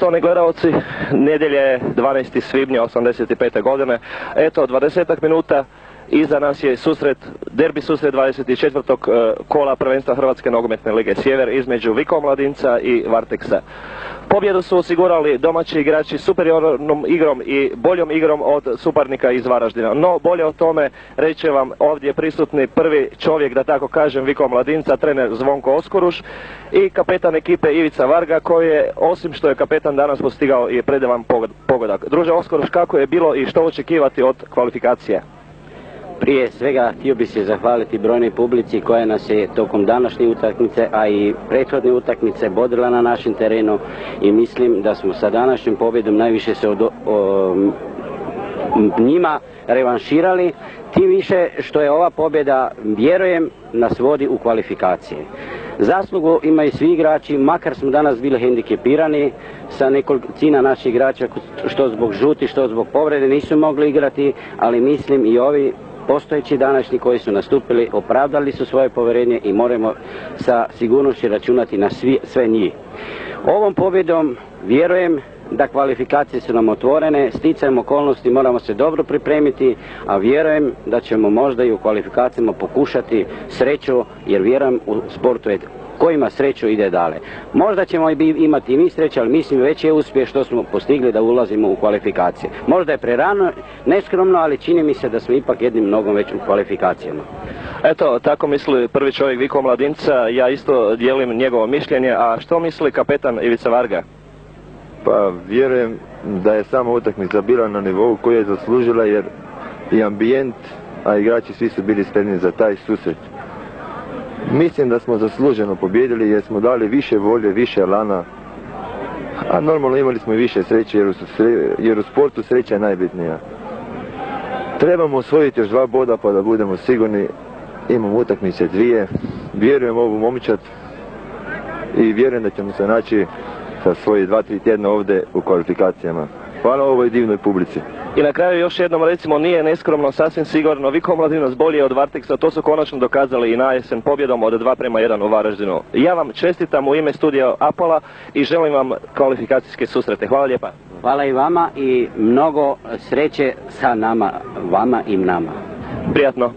Poštovani gledalci, nedjelja je 12. svibnja 85. godine. Eto, 20 minuta iza nas je derbi susret 24. kola prvenstva Hrvatske nogometne lige Sjever između Vika Omladinca i Varteksa. Pobjedu su osigurali domaći igrači superiornom igrom i boljom igrom od suparnika iz Varaždina. No, bolje o tome reće vam ovdje prisutni prvi čovjek, da tako kažem, Vika Omladinca, trener Zvonko Oskoruš i kapetan ekipe Ivica Varga, koji je, osim što je kapetan, danas postigao i predavan pogodak. Druže Oskoruš, kako je bilo i što očekivati od kvalifikacije? Prije svega htio bih se zahvaliti brojnoj publici koja nas je tokom današnje utakmice, a i prethodne utakmice bodrila na našem terenu i mislim da smo sa današnjom pobjedom najviše se njima revanširali, tim više što je ova pobjeda, vjerujem, nas vodi u kvalifikacije. Zaslugu imaju svi igrači, makar smo danas bili hendikepirani sa nekolicina naših igrača, što zbog žuti, što zbog povrede nisu mogli igrati, ali mislim i ovi postojeći današnji koji su nastupili opravdali su svoje povjerenje i moramo sa sigurnošću računati na sve njih. Ovom pobjedom vjerujem da kvalifikacije su nam otvorene, sticajem okolnosti moramo se dobro pripremiti, a vjerujem da ćemo možda i u kvalifikacijama pokušati sreću, jer vjerujem u sportu ko ima sreću ide dalje. Možda ćemo imati i mi sreće, ali mislim već je uspjeh što smo postigli da ulazimo u kvalifikacije. Možda je prerano, neskromno, ali čini mi se da smo ipak jednim nogom već u kvalifikacijama. Eto, tako misli prvi čovjek Vika Omladinca, ja isto dijelim njegovo mišljenje, a što misli kapetan Ivica Varga? Pa vjerujem da je sama utakmica bila na nivou koju je zaslužila, jer i ambijent, a igrači svi su bili spremni za taj susret. Mislim da smo zasluženo pobjedili jer smo dali više volje, više elana, a normalno imali smo i više sreće jer u sportu sreća je najbitnija. Trebamo osvojiti još 2 boda pa da budemo sigurni. Imamo utakmice 2, vjerujem ovu momčad i vjerujem da ćemo se naći sa svojih 2-3 tjedna ovdje u kvalifikacijama. Hvala ovoj divnoj publici. I na kraju još jednom recimo, nije neskromno, sasvim sigurno, Vika Omladinac bolji je od Varteksa, to su konačno dokazali i na jesen pobjedom od 2:1 u Varaždinu. Ja vam čestitam u ime studija Apola i želim vam kvalifikacijske susrete. Hvala lijepa. Hvala i vama i mnogo sreće sa nama, vama i nama. Prijatno.